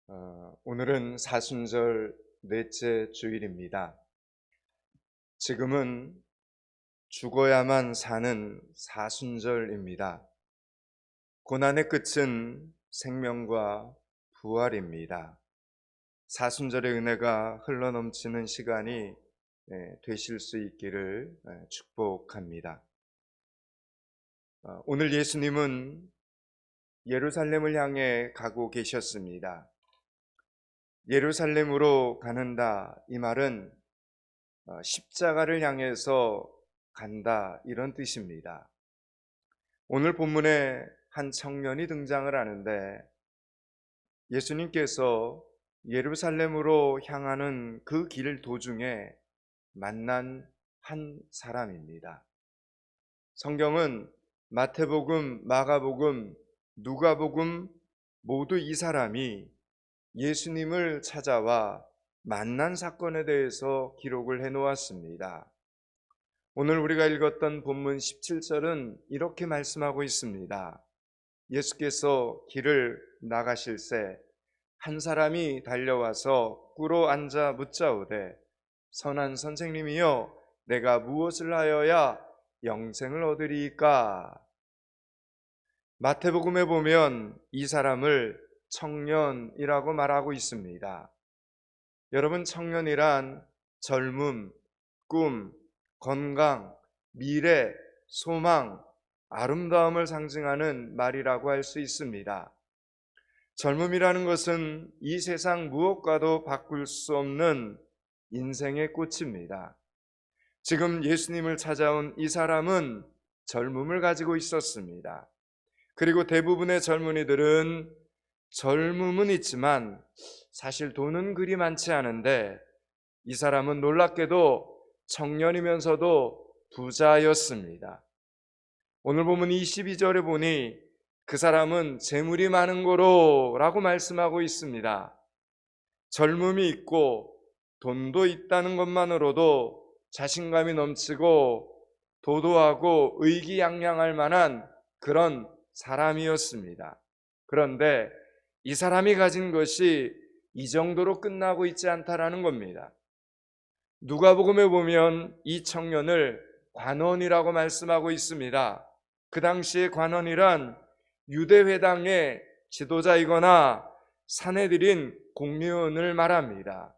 오늘은 사순절 넷째 주일입니다. 지금은 죽어야만 사는 사순절입니다. 고난의 끝은 생명과 부활입니다. 사순절의 은혜가 흘러넘치는 시간이 되실 수 있기를 축복합니다. 오늘 예수님은 예루살렘을 향해 가고 계셨습니다. 예루살렘으로 가는다, 이 말은 십자가를 향해서 간다, 이런 뜻입니다. 오늘 본문에 한 청년이 등장을 하는데 예수님께서 예루살렘으로 향하는 그 길 도중에 만난 한 사람입니다. 성경은 마태복음, 마가복음, 누가복음 모두 이 사람이 예수님을 찾아와 만난 사건에 대해서 기록을 해놓았습니다. 오늘 우리가 읽었던 본문 17절은 이렇게 말씀하고 있습니다. 예수께서 길을 나가실새 한 사람이 달려와서 꿇어 앉아 묻자오되 선한 선생님이여 내가 무엇을 하여야 영생을 얻으리이까? 마태복음에 보면 이 사람을 청년이라고 말하고 있습니다. 여러분, 청년이란 젊음, 꿈, 건강, 미래, 소망, 아름다움을 상징하는 말이라고 할 수 있습니다. 젊음이라는 것은 이 세상 무엇과도 바꿀 수 없는 인생의 꽃입니다. 지금 예수님을 찾아온 이 사람은 젊음을 가지고 있었습니다. 그리고 대부분의 젊은이들은 젊음은 있지만 사실 돈은 그리 많지 않은데 이 사람은 놀랍게도 청년이면서도 부자였습니다. 오늘 보면 22절에 보니 그 사람은 재물이 많은 거로 라고 말씀하고 있습니다. 젊음이 있고 돈도 있다는 것만으로도 자신감이 넘치고 도도하고 의기양양할 만한 그런 사람이었습니다. 그런데 이 사람이 가진 것이 이 정도로 끝나고 있지 않다라는 겁니다. 누가복음에 보면 이 청년을 관원이라고 말씀하고 있습니다. 그 당시에 관원이란 유대회당의 지도자이거나 사내들인 공회원을 말합니다.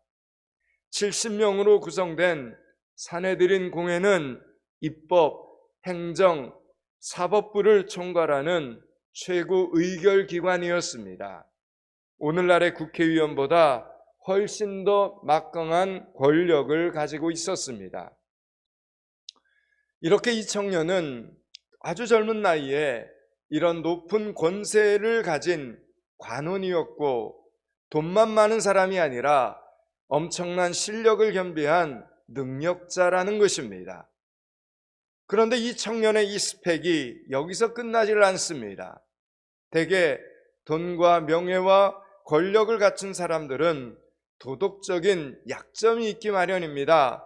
70명으로 구성된 사내들인 공회는 입법, 행정, 사법부를 총괄하는 최고 의결기관이었습니다. 오늘날의 국회의원보다 훨씬 더 막강한 권력을 가지고 있었습니다. 이렇게 이 청년은 아주 젊은 나이에 이런 높은 권세를 가진 관원이었고 돈만 많은 사람이 아니라 엄청난 실력을 겸비한 능력자라는 것입니다. 그런데 이 청년의 이 스펙이 여기서 끝나질 않습니다. 대개 돈과 명예와 권력을 갖춘 사람들은 도덕적인 약점이 있기 마련입니다.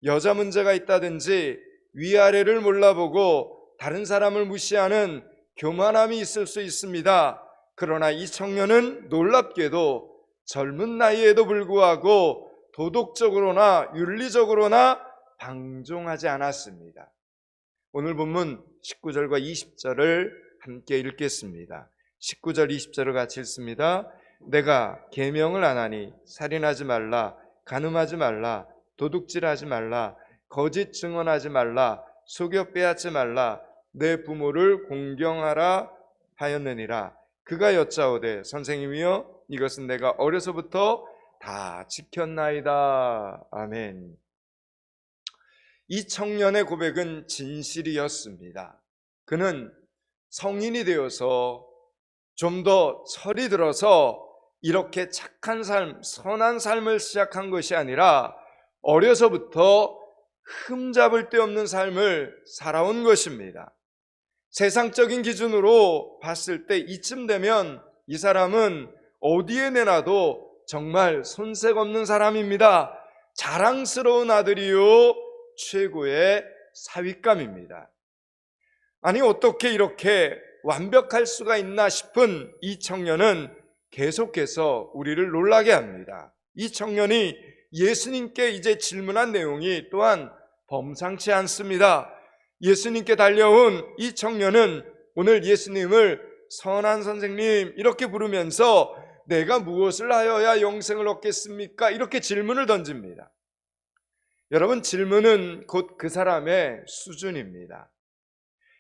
여자 문제가 있다든지 위아래를 몰라보고 다른 사람을 무시하는 교만함이 있을 수 있습니다. 그러나 이 청년은 놀랍게도 젊은 나이에도 불구하고 도덕적으로나 윤리적으로나 방종하지 않았습니다. 오늘 본문 19절과 20절을 함께 읽겠습니다. 19절 20절을 같이 읽습니다. 내가 계명을 안 하니 살인하지 말라, 간음하지 말라, 도둑질하지 말라, 거짓 증언하지 말라, 속여 빼앗지 말라, 내 부모를 공경하라 하였느니라. 그가 여짜오되 선생님이여 이것은 내가 어려서부터 다 지켰나이다. 아멘. 이 청년의 고백은 진실이었습니다. 그는 성인이 되어서 좀 더 철이 들어서 이렇게 착한 삶, 선한 삶을 시작한 것이 아니라 어려서부터 흠잡을 데 없는 삶을 살아온 것입니다. 세상적인 기준으로 봤을 때 이쯤 되면 이 사람은 어디에 내놔도 정말 손색 없는 사람입니다. 자랑스러운 아들이요 최고의 사윗감입니다. 아니 어떻게 이렇게 완벽할 수가 있나 싶은 이 청년은 계속해서 우리를 놀라게 합니다. 이 청년이 예수님께 이제 질문한 내용이 또한 범상치 않습니다. 예수님께 달려온 이 청년은 오늘 예수님을 선한 선생님 이렇게 부르면서 내가 무엇을 하여야 영생을 얻겠습니까? 이렇게 질문을 던집니다. 여러분, 질문은 곧 그 사람의 수준입니다.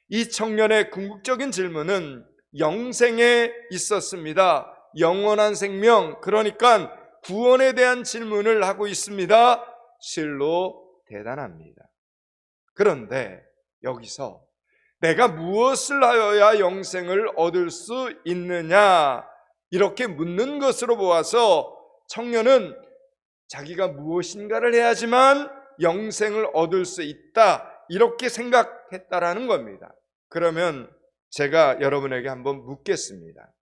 이 청년의 궁극적인 질문은 영생에 있었습니다. 영원한 생명, 그러니까 구원에 대한 질문을 하고 있습니다. 실로 대단합니다. 그런데 여기서 내가 무엇을 하여야 영생을 얻을 수 있느냐 이렇게 묻는 것으로 보아서 청년은 자기가 무엇인가를 해야지만 영생을 얻을 수 있다 이렇게 생각했다라는 겁니다. 그러면 제가 여러분에게 한번 묻겠습니다.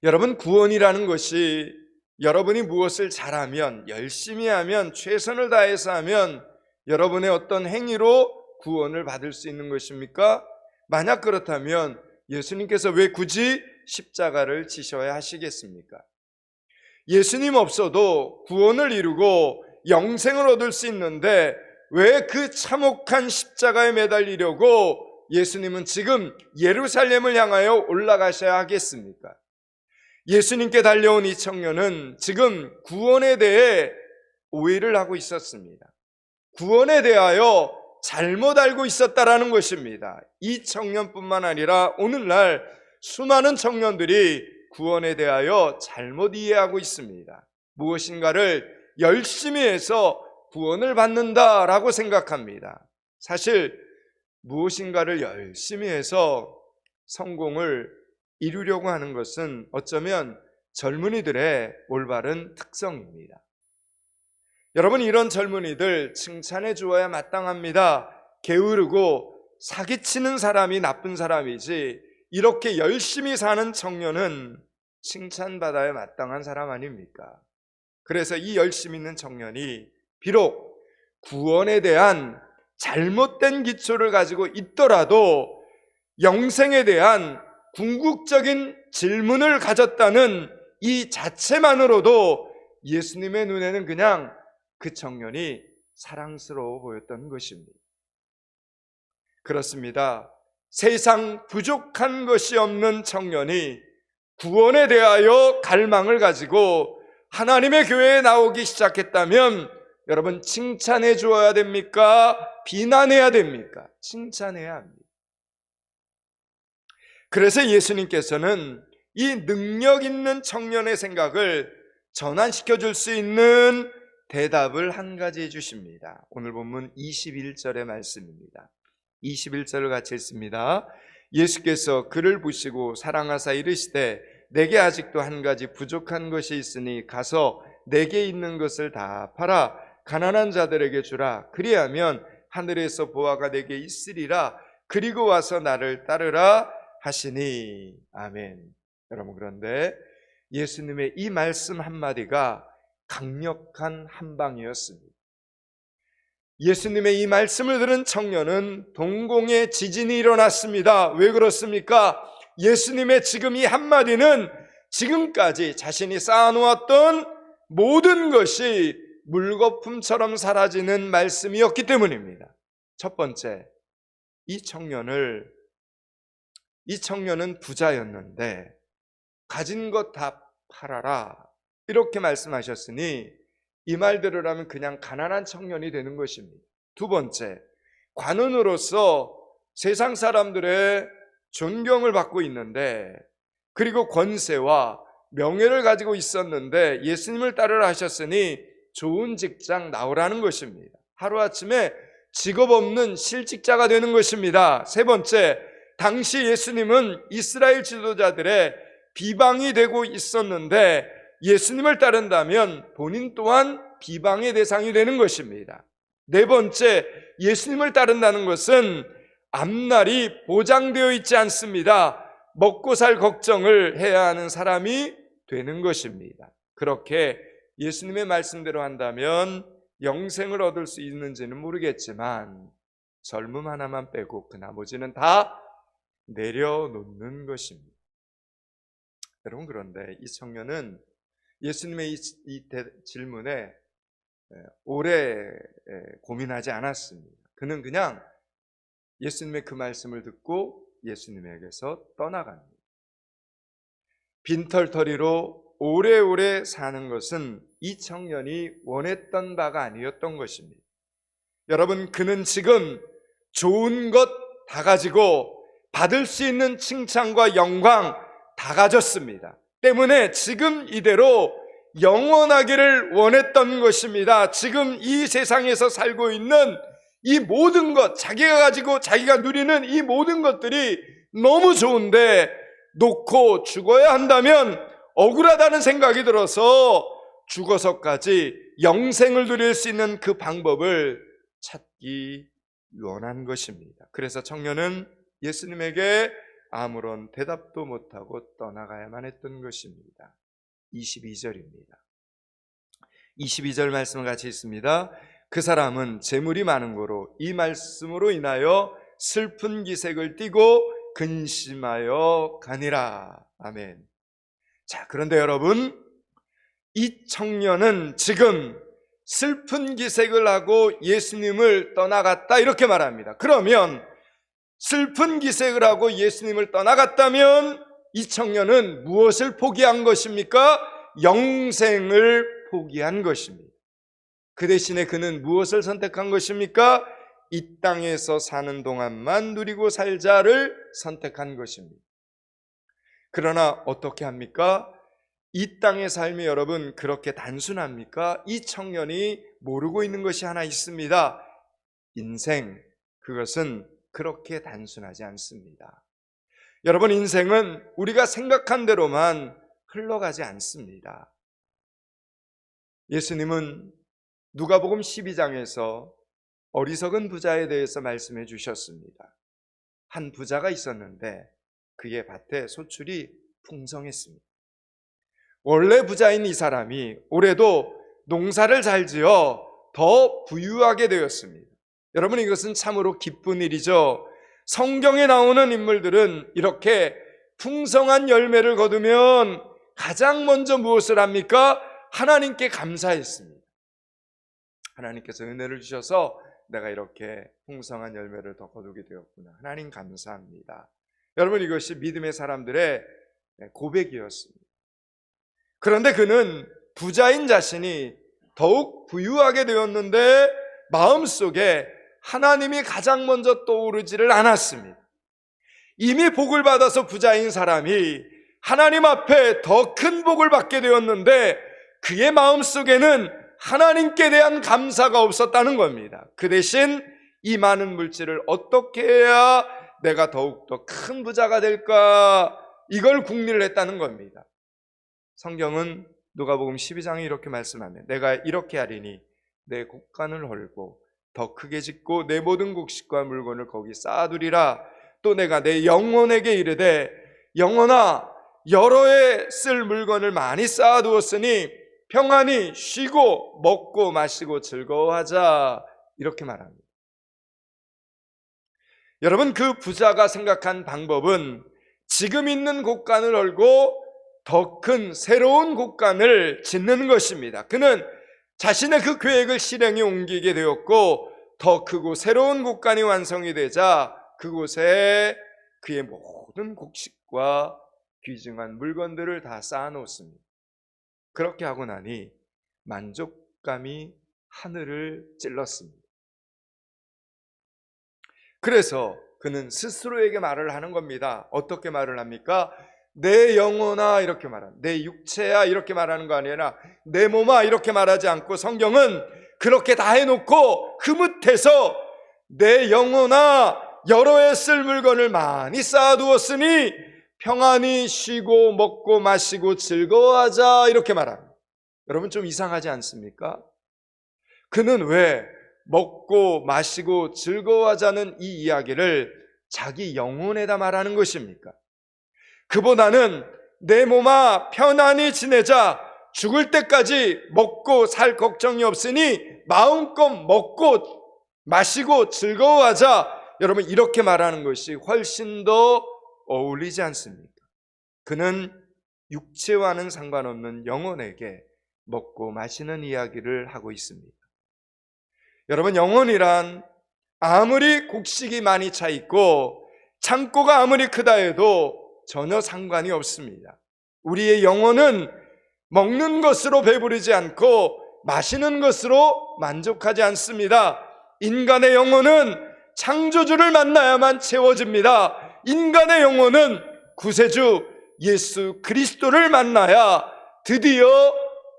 여러분, 구원이라는 것이 여러분이 무엇을 잘하면, 열심히 하면, 최선을 다해서 하면 여러분의 어떤 행위로 구원을 받을 수 있는 것입니까? 만약 그렇다면 예수님께서 왜 굳이 십자가를 지셔야 하시겠습니까? 예수님 없어도 구원을 이루고 영생을 얻을 수 있는데 왜 그 참혹한 십자가에 매달리려고 예수님은 지금 예루살렘을 향하여 올라가셔야 하겠습니까? 예수님께 달려온 이 청년은 지금 구원에 대해 오해를 하고 있었습니다. 구원에 대하여 잘못 알고 있었다라는 것입니다. 이 청년뿐만 아니라 오늘날 수많은 청년들이 구원에 대하여 잘못 이해하고 있습니다. 무엇인가를 열심히 해서 구원을 받는다라고 생각합니다. 사실 무엇인가를 열심히 해서 성공을 이루려고 하는 것은 어쩌면 젊은이들의 올바른 특성입니다. 여러분, 이런 젊은이들 칭찬해 주어야 마땅합니다. 게으르고 사기치는 사람이 나쁜 사람이지 이렇게 열심히 사는 청년은 칭찬받아야 마땅한 사람 아닙니까? 그래서 이 열심히 있는 청년이 비록 구원에 대한 잘못된 기초를 가지고 있더라도 영생에 대한 궁극적인 질문을 가졌다는 이 자체만으로도 예수님의 눈에는 그냥 그 청년이 사랑스러워 보였던 것입니다. 그렇습니다. 세상 부족한 것이 없는 청년이 구원에 대하여 갈망을 가지고 하나님의 교회에 나오기 시작했다면 여러분, 칭찬해 주어야 됩니까? 비난해야 됩니까? 칭찬해야 합니다. 그래서 예수님께서는 이 능력 있는 청년의 생각을 전환시켜 줄 수 있는 대답을 한 가지 해주십니다. 오늘 본문 21절의 말씀입니다. 21절을 같이 읽습니다. 예수께서 그를 보시고 사랑하사 이르시되 내게 아직도 한 가지 부족한 것이 있으니 가서 내게 있는 것을 다 팔아 가난한 자들에게 주라. 그리하면 하늘에서 보화가 내게 있으리라. 그리고 와서 나를 따르라 하시니. 아멘. 여러분, 그런데 예수님의 이 말씀 한마디가 강력한 한방이었습니다. 예수님의 이 말씀을 들은 청년은 동공에 지진이 일어났습니다. 왜 그렇습니까? 예수님의 지금 이 한마디는 지금까지 자신이 쌓아놓았던 모든 것이 물거품처럼 사라지는 말씀이었기 때문입니다. 첫 번째, 이 청년은 부자였는데 가진 것 다 팔아라 이렇게 말씀하셨으니 이 말대로라면 그냥 가난한 청년이 되는 것입니다. 두 번째, 관원으로서 세상 사람들의 존경을 받고 있는데, 그리고 권세와 명예를 가지고 있었는데 예수님을 따르라 하셨으니 좋은 직장 나오라는 것입니다. 하루아침에 직업 없는 실직자가 되는 것입니다. 세 번째, 당시 예수님은 이스라엘 지도자들의 비방이 되고 있었는데 예수님을 따른다면 본인 또한 비방의 대상이 되는 것입니다. 네 번째, 예수님을 따른다는 것은 앞날이 보장되어 있지 않습니다. 먹고 살 걱정을 해야 하는 사람이 되는 것입니다. 그렇게 예수님의 말씀대로 한다면 영생을 얻을 수 있는지는 모르겠지만 젊음 하나만 빼고 그 나머지는 다 내려놓는 것입니다. 여러분, 그런데 이 청년은 예수님의 이 질문에 오래 고민하지 않았습니다. 그는 그냥 예수님의 그 말씀을 듣고 예수님에게서 떠나갑니다. 빈털터리로 오래오래 사는 것은 이 청년이 원했던 바가 아니었던 것입니다. 여러분, 그는 지금 좋은 것 다 가지고 받을 수 있는 칭찬과 영광 다 가졌습니다. 때문에 지금 이대로 영원하기를 원했던 것입니다. 지금 이 세상에서 살고 있는 이 모든 것, 자기가 가지고 자기가 누리는 이 모든 것들이 너무 좋은데 놓고 죽어야 한다면 억울하다는 생각이 들어서 죽어서까지 영생을 누릴 수 있는 그 방법을 찾기 원한 것입니다. 그래서 청년은 예수님에게 아무런 대답도 못하고 떠나가야만 했던 것입니다. 22절입니다. 22절 말씀을 같이 읽습니다. 그 사람은 재물이 많은 고로 이 말씀으로 인하여 슬픈 기색을 띠고 근심하여 가니라. 아멘. 자, 그런데 여러분, 이 청년은 지금 슬픈 기색을 하고 예수님을 떠나갔다 이렇게 말합니다. 그러면 슬픈 기색을 하고 예수님을 떠나갔다면 이 청년은 무엇을 포기한 것입니까? 영생을 포기한 것입니다. 그 대신에 그는 무엇을 선택한 것입니까? 이 땅에서 사는 동안만 누리고 살자를 선택한 것입니다. 그러나 어떻게 합니까? 이 땅의 삶이 여러분 그렇게 단순합니까? 이 청년이 모르고 있는 것이 하나 있습니다. 인생, 그것은 그렇게 단순하지 않습니다. 여러분, 인생은 우리가 생각한 대로만 흘러가지 않습니다. 예수님은 누가복음 12장에서 어리석은 부자에 대해서 말씀해 주셨습니다. 한 부자가 있었는데 그의 밭에 소출이 풍성했습니다. 원래 부자인 이 사람이 올해도 농사를 잘 지어 더 부유하게 되었습니다. 여러분, 이것은 참으로 기쁜 일이죠. 성경에 나오는 인물들은 이렇게 풍성한 열매를 거두면 가장 먼저 무엇을 합니까? 하나님께 감사했습니다. 하나님께서 은혜를 주셔서 내가 이렇게 풍성한 열매를 더 거두게 되었구나. 하나님 감사합니다. 여러분, 이것이 믿음의 사람들의 고백이었습니다. 그런데 그는 부자인 자신이 더욱 부유하게 되었는데 마음속에 하나님이 가장 먼저 떠오르지를 않았습니다. 이미 복을 받아서 부자인 사람이 하나님 앞에 더 큰 복을 받게 되었는데 그의 마음속에는 하나님께 대한 감사가 없었다는 겁니다. 그 대신 이 많은 물질을 어떻게 해야 내가 더욱더 큰 부자가 될까, 이걸 궁리를 했다는 겁니다. 성경은 누가복음 12장에 이렇게 말씀하며 내가 이렇게 하리니 내 곡간을 헐고 더 크게 짓고 내 모든 곡식과 물건을 거기 쌓아두리라. 또 내가 내 영혼에게 이르되 영혼아, 여러 해 쓸 물건을 많이 쌓아두었으니 평안히 쉬고 먹고 마시고 즐거워하자. 이렇게 말합니다. 여러분, 그 부자가 생각한 방법은 지금 있는 곡간을 헐고 더 큰 새로운 곡간을 짓는 것입니다. 그는 자신의 그 계획을 실행에 옮기게 되었고 더 크고 새로운 곡간이 완성이 되자 그곳에 그의 모든 곡식과 귀중한 물건들을 다 쌓아놓습니다. 그렇게 하고 나니 만족감이 하늘을 찔렀습니다. 그래서 그는 스스로에게 말을 하는 겁니다. 어떻게 말을 합니까? 내 영혼아 이렇게 말합니다. 내 육체야 이렇게 말하는 거 아니라 내 몸아 이렇게 말하지 않고 성경은 그렇게 다 해놓고 흐뭇해서 내 영혼아, 여러 해 쓸 물건을 많이 쌓아두었으니 평안히 쉬고 먹고 마시고 즐거워하자 이렇게 말합니다. 여러분, 좀 이상하지 않습니까? 그는 왜 먹고 마시고 즐거워하자는 이 이야기를 자기 영혼에다 말하는 것입니까? 그보다는 내 몸아 편안히 지내자, 죽을 때까지 먹고 살 걱정이 없으니 마음껏 먹고 마시고 즐거워하자, 여러분 이렇게 말하는 것이 훨씬 더 어울리지 않습니까? 그는 육체와는 상관없는 영혼에게 먹고 마시는 이야기를 하고 있습니다. 여러분, 영혼이란 아무리 곡식이 많이 차 있고 창고가 아무리 크다 해도 전혀 상관이 없습니다. 우리의 영혼은 먹는 것으로 배부르지 않고 마시는 것으로 만족하지 않습니다. 인간의 영혼은 창조주를 만나야만 채워집니다. 인간의 영혼은 구세주 예수 그리스도를 만나야 드디어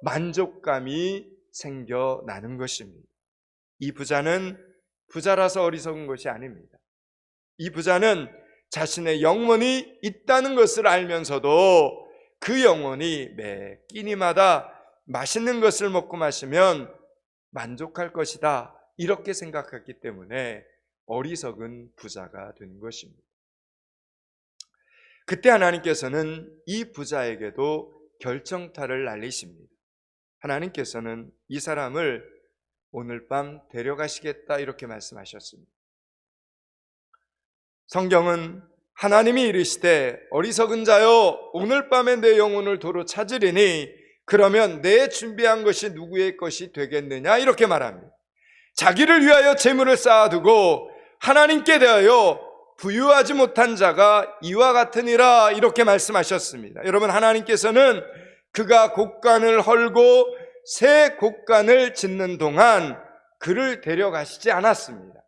만족감이 생겨나는 것입니다. 이 부자는 부자라서 어리석은 것이 아닙니다. 이 부자는 자신의 영혼이 있다는 것을 알면서도 그 영혼이 매 끼니마다 맛있는 것을 먹고 마시면 만족할 것이다, 이렇게 생각했기 때문에 어리석은 부자가 된 것입니다. 그때 하나님께서는 이 부자에게도 결정타를 날리십니다. 하나님께서는 이 사람을 오늘 밤 데려가시겠다, 이렇게 말씀하셨습니다. 성경은 하나님이 이르시되 어리석은 자여, 오늘 밤에 내 영혼을 도로 찾으리니 그러면 내 준비한 것이 누구의 것이 되겠느냐, 이렇게 말합니다. 자기를 위하여 재물을 쌓아두고 하나님께 대하여 부유하지 못한 자가 이와 같으니라, 이렇게 말씀하셨습니다. 여러분, 하나님께서는 그가 곡간을 헐고 새 곡간을 짓는 동안 그를 데려가시지 않았습니다.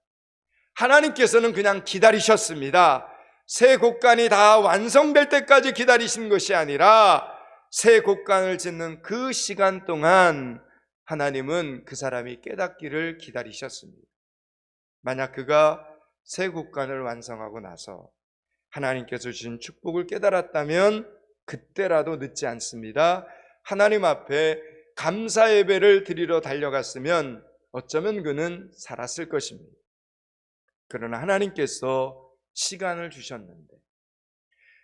하나님께서는 그냥 기다리셨습니다. 새 곡간이 다 완성될 때까지 기다리신 것이 아니라 새 곡간을 짓는 그 시간 동안 하나님은 그 사람이 깨닫기를 기다리셨습니다. 만약 그가 새 곡간을 완성하고 나서 하나님께서 주신 축복을 깨달았다면 그때라도 늦지 않습니다. 하나님 앞에 감사 예배를 드리러 달려갔으면 어쩌면 그는 살았을 것입니다. 그러나 하나님께서 시간을 주셨는데,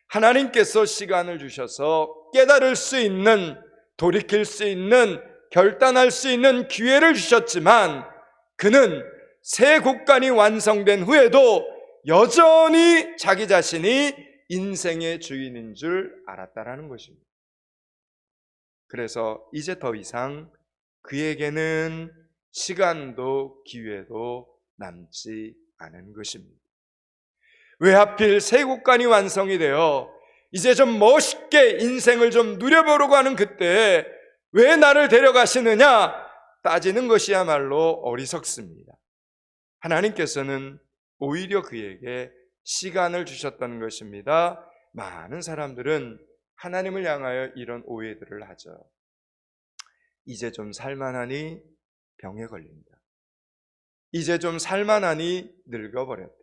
하나님께서 시간을 주셔서 깨달을 수 있는, 돌이킬 수 있는, 결단할 수 있는 기회를 주셨지만 그는 새 곡간이 완성된 후에도 여전히 자기 자신이 인생의 주인인 줄 알았다라는 것입니다. 그래서 이제 더 이상 그에게는 시간도 기회도 남지 않은 것입니다. 왜 하필 새 곡간이 완성이 되어 이제 좀 멋있게 인생을 좀 누려보려고 하는 그때 왜 나를 데려가시느냐 따지는 것이야말로 어리석습니다. 하나님께서는 오히려 그에게 시간을 주셨다는 것입니다. 많은 사람들은 하나님을 향하여 이런 오해들을 하죠. 이제 좀 살만하니 병에 걸린다. 이제 좀 살만하니 늙어버렸다.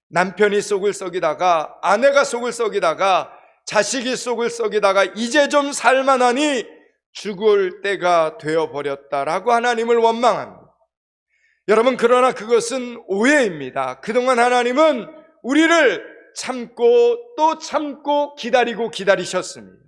남편이 속을 썩이다가, 아내가 속을 썩이다가, 자식이 속을 썩이다가 이제 좀 살만하니 죽을 때가 되어버렸다라고 하나님을 원망합니다. 여러분, 그러나 그것은 오해입니다. 그동안 하나님은 우리를 참고 또 참고 기다리셨습니다.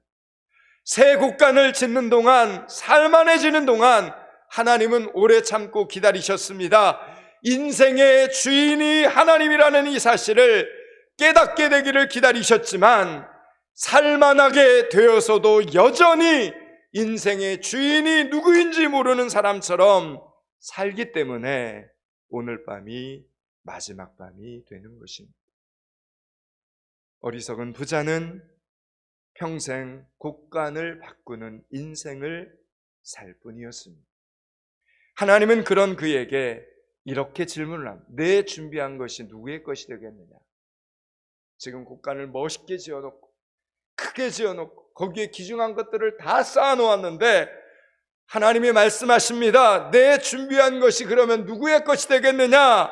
새 곡간을 짓는 동안, 살만해지는 동안 하나님은 오래 참고 기다리셨습니다. 인생의 주인이 하나님이라는 이 사실을 깨닫게 되기를 기다리셨지만 살만하게 되어서도 여전히 인생의 주인이 누구인지 모르는 사람처럼 살기 때문에 오늘 밤이 마지막 밤이 되는 것입니다. 어리석은 부자는 평생 곡간을 바꾸는 인생을 살 뿐이었습니다. 하나님은 그런 그에게 이렇게 질문을 합니다. 내 준비한 것이 누구의 것이 되겠느냐? 지금 곡간을 멋있게 지어놓고 크게 지어놓고 거기에 귀중한 것들을 다 쌓아놓았는데 하나님이 말씀하십니다. 내 준비한 것이 그러면 누구의 것이 되겠느냐?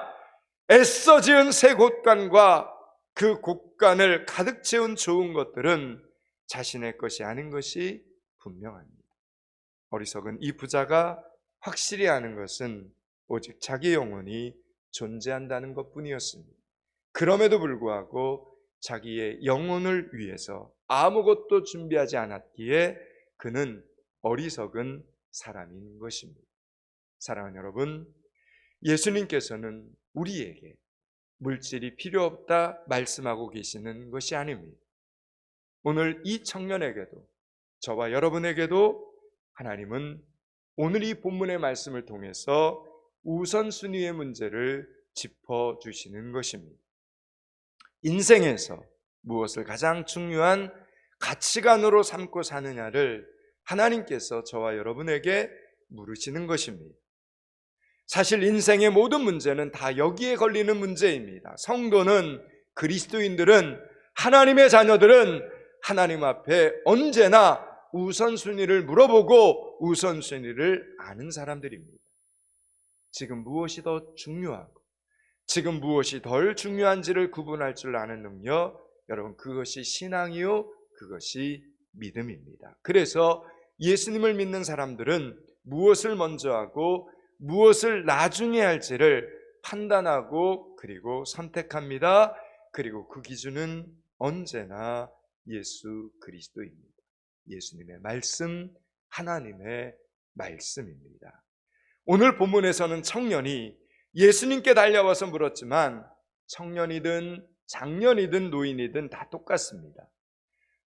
애써 지은 새 곡간과 그 곡간을 가득 채운 좋은 것들은 자신의 것이 아닌 것이 분명합니다. 어리석은 이 부자가 확실히 아는 것은 오직 자기 영혼이 존재한다는 것뿐이었습니다. 그럼에도 불구하고 자기의 영혼을 위해서 아무것도 준비하지 않았기에 그는 어리석은 사람인 것입니다. 사랑하는 여러분, 예수님께서는 우리에게 물질이 필요 없다 말씀하고 계시는 것이 아닙니다. 오늘 이 청년에게도, 저와 여러분에게도 하나님은 오늘 이 본문의 말씀을 통해서 우선순위의 문제를 짚어주시는 것입니다. 인생에서 무엇을 가장 중요한 가치관으로 삼고 사느냐를 하나님께서 저와 여러분에게 물으시는 것입니다. 사실 인생의 모든 문제는 다 여기에 걸리는 문제입니다. 성도는, 그리스도인들은, 하나님의 자녀들은 하나님 앞에 언제나 우선순위를 물어보고 우선순위를 아는 사람들입니다. 지금 무엇이 더 중요하고 지금 무엇이 덜 중요한지를 구분할 줄 아는 능력, 여러분, 그것이 신앙이요, 그것이 믿음입니다. 그래서 예수님을 믿는 사람들은 무엇을 먼저 하고 무엇을 나중에 할지를 판단하고 그리고 선택합니다. 그리고 그 기준은 언제나 예수 그리스도입니다. 예수님의 말씀, 하나님의 말씀입니다. 오늘 본문에서는 청년이 예수님께 달려와서 물었지만 청년이든 장년이든 노인이든 다 똑같습니다.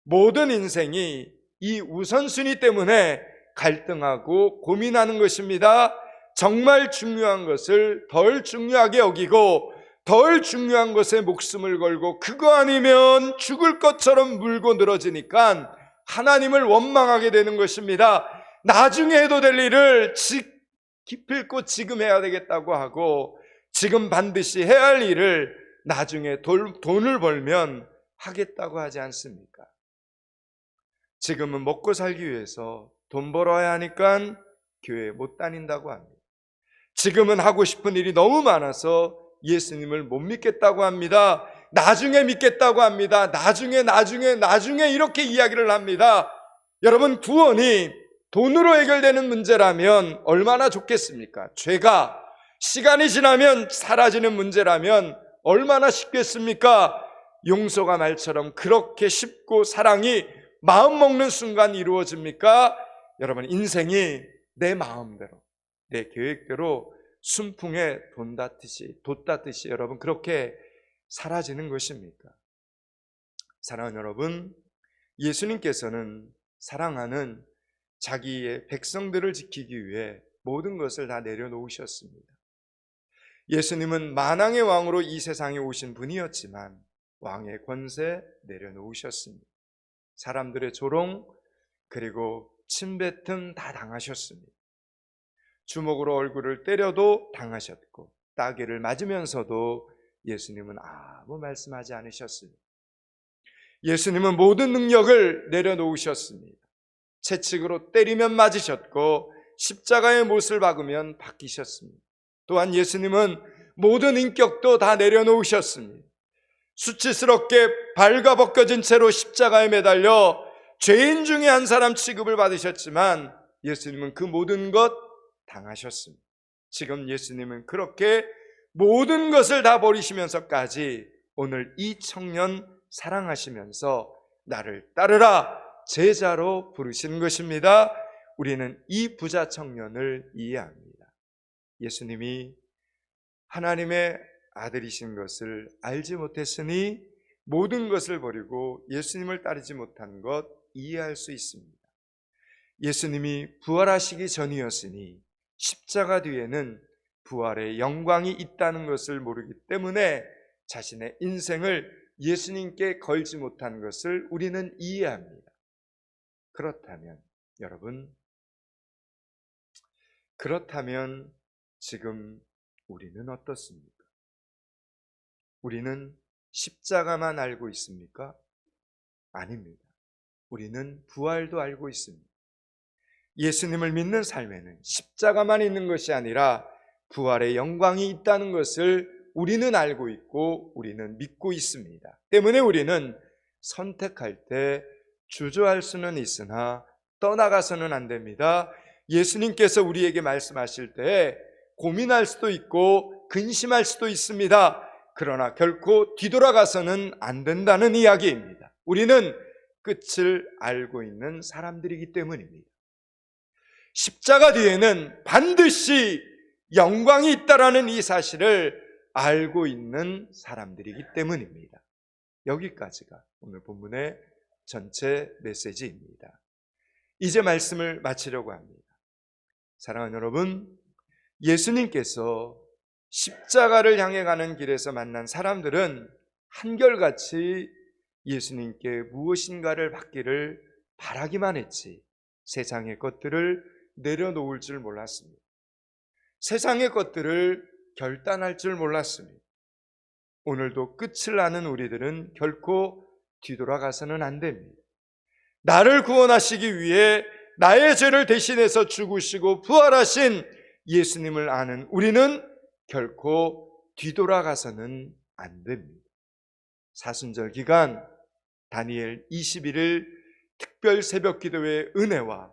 모든 인생이 이 우선순위 때문에 갈등하고 고민하는 것입니다. 정말 중요한 것을 덜 중요하게 여기고 덜 중요한 것에 목숨을 걸고 그거 아니면 죽을 것처럼 물고 늘어지니까 하나님을 원망하게 되는 것입니다. 나중에 해도 될 일을 기필코 지금 해야 되겠다고 하고 지금 반드시 해야 할 일을 나중에 돈을 벌면 하겠다고 하지 않습니까? 지금은 먹고 살기 위해서 돈 벌어야 하니까 교회에 못 다닌다고 합니다. 지금은 하고 싶은 일이 너무 많아서 예수님을 못 믿겠다고 합니다. 나중에 믿겠다고 합니다. 나중에 이렇게 이야기를 합니다. 여러분, 구원이 돈으로 해결되는 문제라면 얼마나 좋겠습니까? 죄가 시간이 지나면 사라지는 문제라면 얼마나 쉽겠습니까? 용서가 말처럼 그렇게 쉽고 사랑이 마음 먹는 순간 이루어집니까? 여러분, 인생이 내 마음대로, 내 계획대로 순풍에 돛 닿듯이 여러분 그렇게 사라지는 것입니까? 사랑하는 여러분, 예수님께서는 사랑하는 자기의 백성들을 지키기 위해 모든 것을 다 내려놓으셨습니다. 예수님은 만왕의 왕으로 이 세상에 오신 분이었지만 왕의 권세 내려놓으셨습니다. 사람들의 조롱 그리고 침뱉음 다 당하셨습니다. 주먹으로 얼굴을 때려도 당하셨고 따귀를 맞으면서도 예수님은 아무 말씀하지 않으셨습니다. 예수님은 모든 능력을 내려놓으셨습니다. 채찍으로 때리면 맞으셨고 십자가의 못을 박으면 바뀌셨습니다. 또한 예수님은 모든 인격도 다 내려놓으셨습니다. 수치스럽게 발가벗겨진 채로 십자가에 매달려 죄인 중에 한 사람 취급을 받으셨지만 예수님은 그 모든 것 당하셨습니다. 지금 예수님은 그렇게 모든 것을 다 버리시면서까지 오늘 이 청년 사랑하시면서 나를 따르라 제자로 부르시는 것입니다. 우리는 이 부자 청년을 이해합니다. 예수님이 하나님의 아들이신 것을 알지 못했으니 모든 것을 버리고 예수님을 따르지 못한 것 이해할 수 있습니다. 예수님이 부활하시기 전이었으니 십자가 뒤에는 부활의 영광이 있다는 것을 모르기 때문에 자신의 인생을 예수님께 걸지 못한 것을 우리는 이해합니다. 그렇다면 여러분, 그렇다면 지금 우리는 어떻습니까? 우리는 십자가만 알고 있습니까? 아닙니다. 우리는 부활도 알고 있습니다. 예수님을 믿는 삶에는 십자가만 있는 것이 아니라 부활의 영광이 있다는 것을 우리는 알고 있고 우리는 믿고 있습니다. 때문에 우리는 선택할 때 주저할 수는 있으나 떠나가서는 안 됩니다. 예수님께서 우리에게 말씀하실 때 고민할 수도 있고 근심할 수도 있습니다. 그러나 결코 뒤돌아가서는 안 된다는 이야기입니다. 우리는 끝을 알고 있는 사람들이기 때문입니다. 십자가 뒤에는 반드시 영광이 있다라는 이 사실을 알고 있는 사람들이기 때문입니다. 여기까지가 오늘 본문의 전체 메시지입니다. 이제 말씀을 마치려고 합니다. 사랑하는 여러분, 예수님께서 십자가를 향해 가는 길에서 만난 사람들은 한결같이 예수님께 무엇인가를 받기를 바라기만 했지 세상의 것들을 내려놓을 줄 몰랐습니다. 세상의 것들을 결단할 줄 몰랐습니다. 오늘도 끝을 아는 우리들은 결코 뒤돌아가서는 안 됩니다. 나를 구원하시기 위해 나의 죄를 대신해서 죽으시고 부활하신 예수님을 아는 우리는 결코 뒤돌아가서는 안 됩니다. 사순절 기간 다니엘 21일 특별 새벽 기도의 은혜와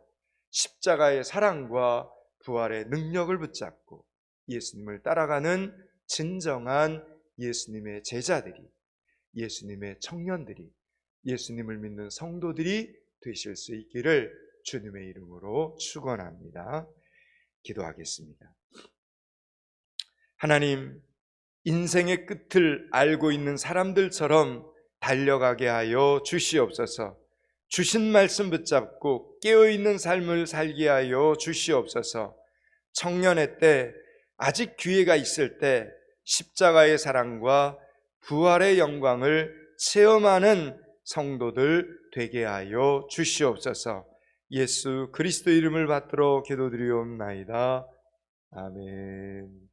십자가의 사랑과 부활의 능력을 붙잡고 예수님을 따라가는 진정한 예수님의 제자들이, 예수님의 청년들이, 예수님을 믿는 성도들이 되실 수 있기를 주님의 이름으로 축원합니다. 기도하겠습니다. 하나님, 인생의 끝을 알고 있는 사람들처럼 달려가게 하여 주시옵소서. 주신 말씀 붙잡고 깨어있는 삶을 살게 하여 주시옵소서. 청년의 때, 아직 기회가 있을 때 십자가의 사랑과 부활의 영광을 체험하는 성도들 되게 하여 주시옵소서. 예수 그리스도 이름을 받들어 기도드리옵나이다. 아멘.